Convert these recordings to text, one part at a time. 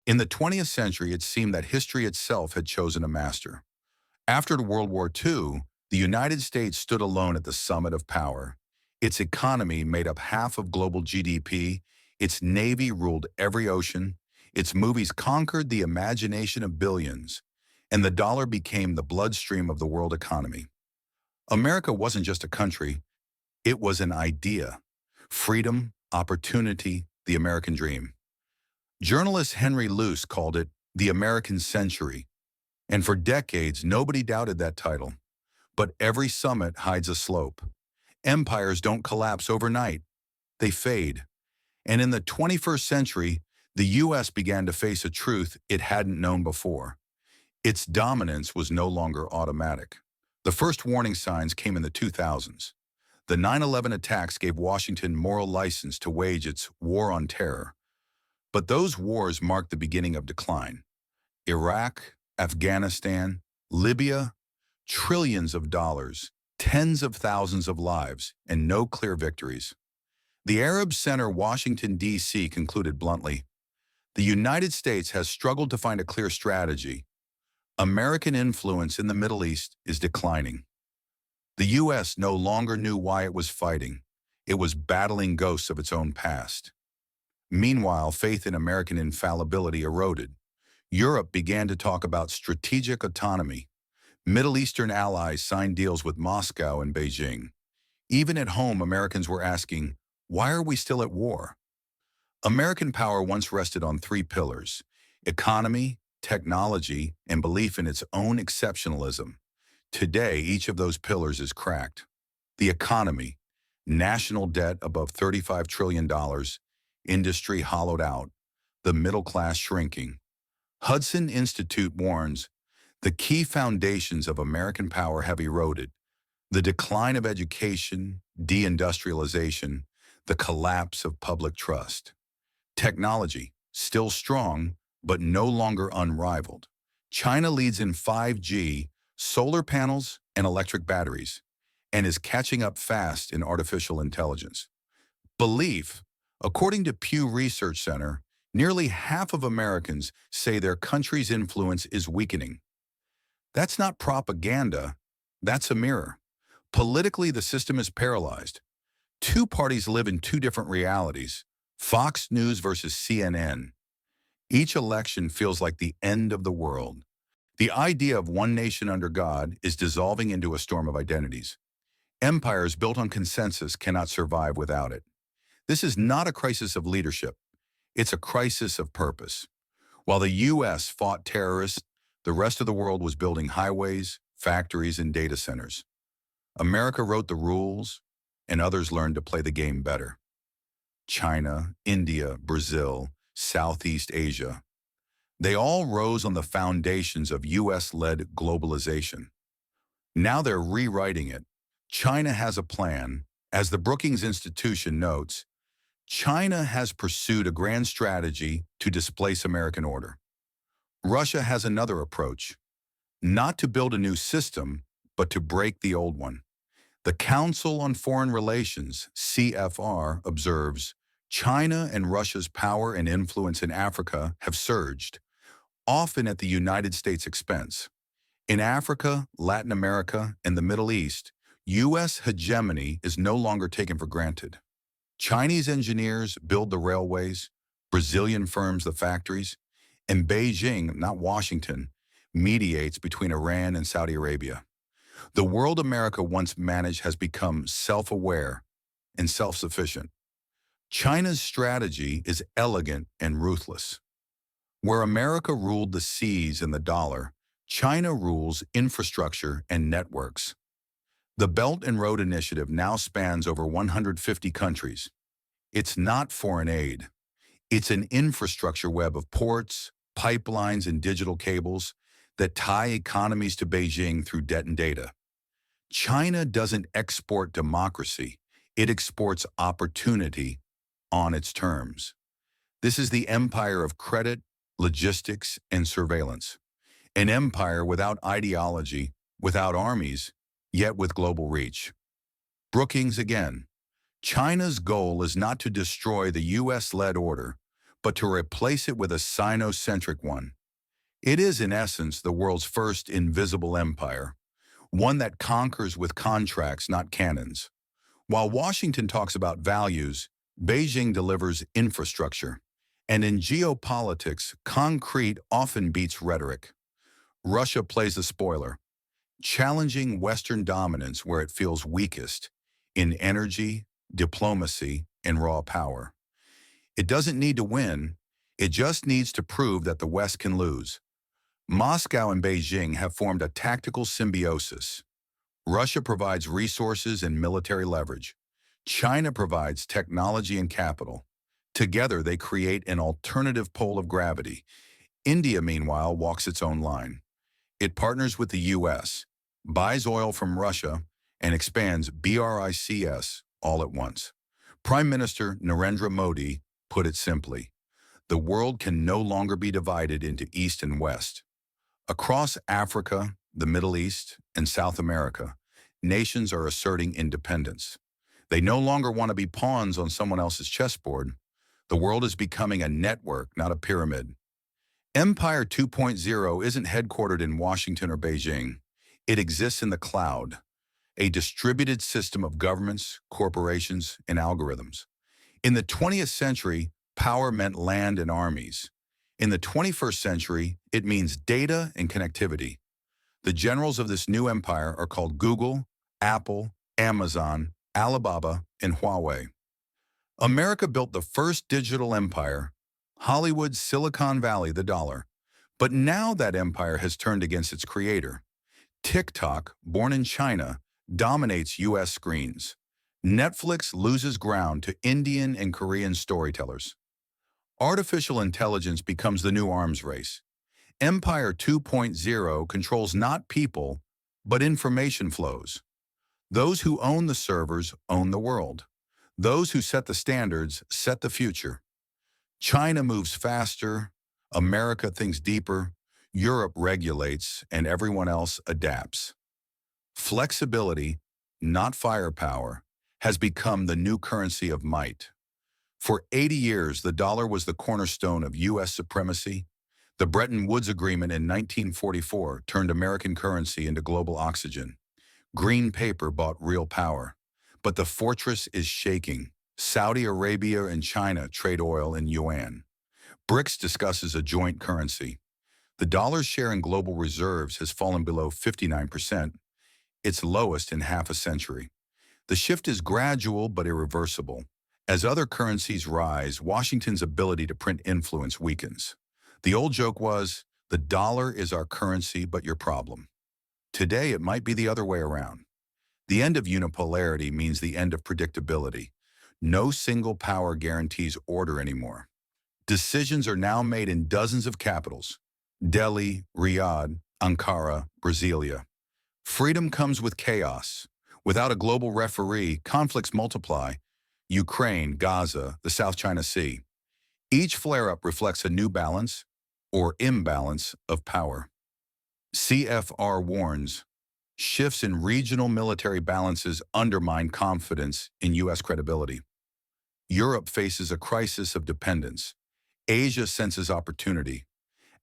In the 20th century, it seemed that history itself had chosen a master. After World War II, the United States stood alone at the summit of power. Its economy made up half of global GDP, its navy ruled every ocean, its movies conquered the imagination of billions, and the dollar became the bloodstream of the world economy. America wasn't just a country, it was an idea. Freedom, opportunity, the American dream. Journalist Henry Luce called it the American century, and for decades nobody doubted that title. But every summit hides a slope. Empires don't collapse overnight, they fade. And in the 21st century, the U.S. began to face a truth it hadn't known before. Its dominance was no longer automatic. The first warning signs came in the 2000s. The 9/11 attacks gave Washington moral license to wage its war on terror. But those wars marked the beginning of decline. Iraq, Afghanistan, Libya, trillions of dollars, tens of thousands of lives, and no clear victories. The Arab Center, Washington, D.C. concluded bluntly, the United States has struggled to find a clear strategy. American influence in the Middle East is declining. The U.S. no longer knew why it was fighting. It was battling ghosts of its own past. Meanwhile, faith in American infallibility eroded. Europe began to talk about strategic autonomy. Middle Eastern allies signed deals with Moscow and Beijing. Even at home, Americans were asking, why are we still at war? American power once rested on three pillars: economy, technology, and belief in its own exceptionalism. Today, each of those pillars is cracked. The economy, national debt above $35 trillion, industry hollowed out, the middle class shrinking. Hudson Institute warns, the key foundations of American power have eroded. The decline of education, deindustrialization, the collapse of public trust. Technology, still strong, but no longer unrivaled. China leads in 5G, solar panels, and electric batteries, and is catching up fast in artificial intelligence. Belief, according to Pew Research Center, nearly half of Americans say their country's influence is weakening. That's not propaganda, that's a mirror. Politically, the system is paralyzed. Two parties live in two different realities, Fox News versus CNN. Each election feels like the end of the world. The idea of one nation under God is dissolving into a storm of identities. Empires built on consensus cannot survive without it. This is not a crisis of leadership. It's a crisis of purpose. While the U.S. fought terrorists, the rest of the world was building highways, factories, and data centers. America wrote the rules, and others learned to play the game better. China, India, Brazil, Southeast Asia. They all rose on the foundations of U.S.-led globalization. Now they're rewriting it. China has a plan. As the Brookings Institution notes, China has pursued a grand strategy to displace American order. Russia has another approach, not to build a new system, but to break the old one. The Council on Foreign Relations, CFR, observes, China and Russia's power and influence in Africa have surged, often at the United States' expense. In Africa, Latin America, and the Middle East, U.S. hegemony is no longer taken for granted. Chinese engineers build the railways, Brazilian firms the factories, and Beijing, not Washington, mediates between Iran and Saudi Arabia. The world America once managed has become self-aware and self-sufficient. China's strategy is elegant and ruthless. Where America ruled the seas and the dollar, China rules infrastructure and networks. The Belt and Road Initiative now spans over 150 countries. It's not foreign aid. It's an infrastructure web of ports, pipelines, and digital cables that tie economies to Beijing through debt and data. China doesn't export democracy. It exports opportunity on its terms. This is the empire of credit, logistics, and surveillance. An empire without ideology, without armies, yet with global reach. Brookings again. China's goal is not to destroy the U.S.-led order, but to replace it with a Sino-centric one. It is, in essence, the world's first invisible empire, one that conquers with contracts, not cannons. While Washington talks about values, Beijing delivers infrastructure. And in geopolitics, concrete often beats rhetoric. Russia plays the spoiler, challenging Western dominance where it feels weakest, in energy, diplomacy, and raw power. It doesn't need to win, it just needs to prove that the West can lose. Moscow and Beijing have formed a tactical symbiosis. Russia provides resources and military leverage. China provides technology and capital. Together, they create an alternative pole of gravity. India, meanwhile, walks its own line. It partners with the U.S., buys oil from Russia, and expands BRICS all at once. Prime Minister Narendra Modi put it simply, the world can no longer be divided into East and West. Across Africa, the Middle East, and South America, nations are asserting independence. They no longer want to be pawns on someone else's chessboard. The world is becoming a network, not a pyramid. Empire 2.0 isn't headquartered in Washington or Beijing. It exists in the cloud, a distributed system of governments, corporations, and algorithms. In the 20th century, power meant land and armies. In the 21st century, it means data and connectivity. The generals of this new empire are called Google, Apple, Amazon, Alibaba, and Huawei. America built the first digital empire, Hollywood, Silicon Valley, the dollar. But now that empire has turned against its creator. TikTok, born in China, dominates U.S. screens. Netflix loses ground to Indian and Korean storytellers. Artificial intelligence becomes the new arms race. Empire 2.0 controls not people, but information flows. Those who own the servers own the world. Those who set the standards set the future. China moves faster, America thinks deeper, Europe regulates, and everyone else adapts. Flexibility, not firepower, has become the new currency of might. For 80 years, the dollar was the cornerstone of U.S. supremacy. The Bretton Woods Agreement in 1944 turned American currency into global oxygen. Green paper bought real power. But the fortress is shaking. Saudi Arabia and China trade oil in yuan. BRICS discusses a joint currency. The dollar's share in global reserves has fallen below 59%, its lowest in half a century. The shift is gradual but irreversible. As other currencies rise, Washington's ability to print influence weakens. The old joke was, the dollar is our currency but your problem. Today, it might be the other way around. The end of unipolarity means the end of predictability. No single power guarantees order anymore. Decisions are now made in dozens of capitals: Delhi, Riyadh, Ankara, Brasilia. Freedom comes with chaos. Without a global referee, conflicts multiply. Ukraine, Gaza, the South China Sea. Each flare-up reflects a new balance or imbalance of power. CFR warns, shifts in regional military balances undermine confidence in U.S. credibility. Europe faces a crisis of dependence. Asia senses opportunity.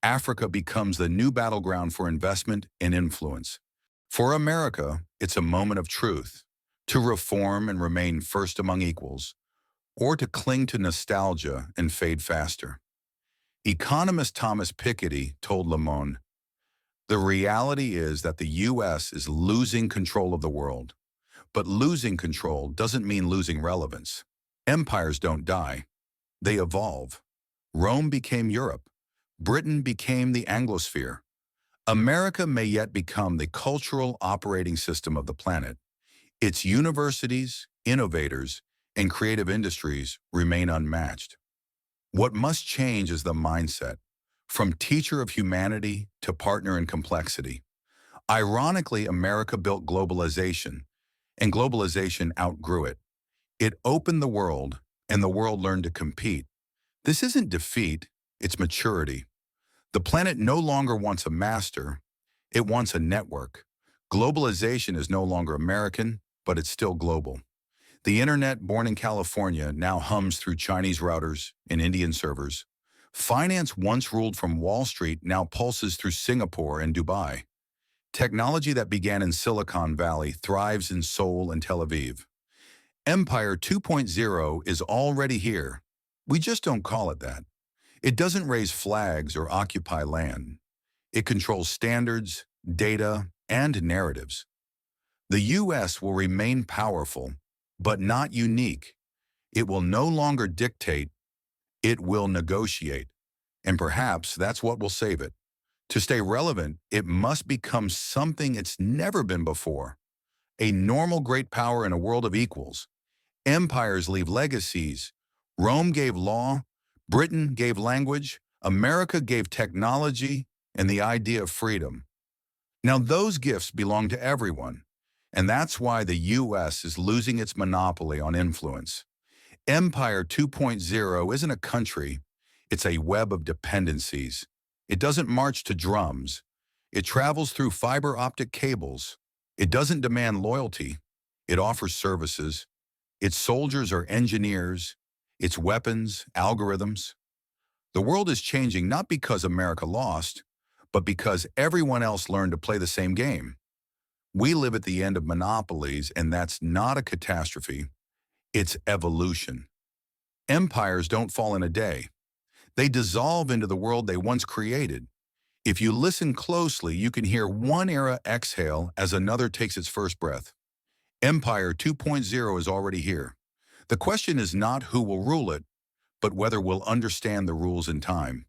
Africa becomes the new battleground for investment and influence. For America, it's a moment of truth, to reform and remain first among equals, or to cling to nostalgia and fade faster. Economist Thomas Piketty told Le Monde, the reality is that the U.S. is losing control of the world, but losing control doesn't mean losing relevance. Empires don't die, they evolve. Rome became Europe. Britain became the Anglosphere. America may yet become the cultural operating system of the planet. Its universities, innovators, and creative industries remain unmatched. What must change is the mindset, from teacher of humanity to partner in complexity. Ironically, America built globalization, and globalization outgrew it. It opened the world, and the world learned to compete. This isn't defeat, it's maturity. The planet no longer wants a master, it wants a network. Globalization is no longer American, but it's still global. The internet, born in California, now hums through Chinese routers and Indian servers. Finance once ruled from Wall Street now pulses through Singapore and Dubai. Technology that began in Silicon Valley thrives in Seoul and Tel Aviv. Empire 2.0 is already here. We just don't call it that. It doesn't raise flags or occupy land. It controls standards, data, and narratives. The U.S. will remain powerful, but not unique. It will no longer dictate, it will negotiate. And perhaps that's what will save it. To stay relevant, it must become something it's never been before. A normal great power in a world of equals. Empires leave legacies. Rome gave law, Britain gave language, America gave technology, and the idea of freedom. Now those gifts belong to everyone, and that's why the U.S. is losing its monopoly on influence. Empire 2.0 isn't a country, it's a web of dependencies. It doesn't march to drums. It travels through fiber optic cables. It doesn't demand loyalty. It offers services. Its soldiers are engineers. Its weapons, algorithms. The world is changing not because America lost, but because everyone else learned to play the same game. We live at the end of monopolies, and that's not a catastrophe. It's evolution. Empires don't fall in a day. They dissolve into the world they once created. If you listen closely, you can hear one era exhale as another takes its first breath. Empire 2.0 is already here. The question is not who will rule it, but whether we'll understand the rules in time.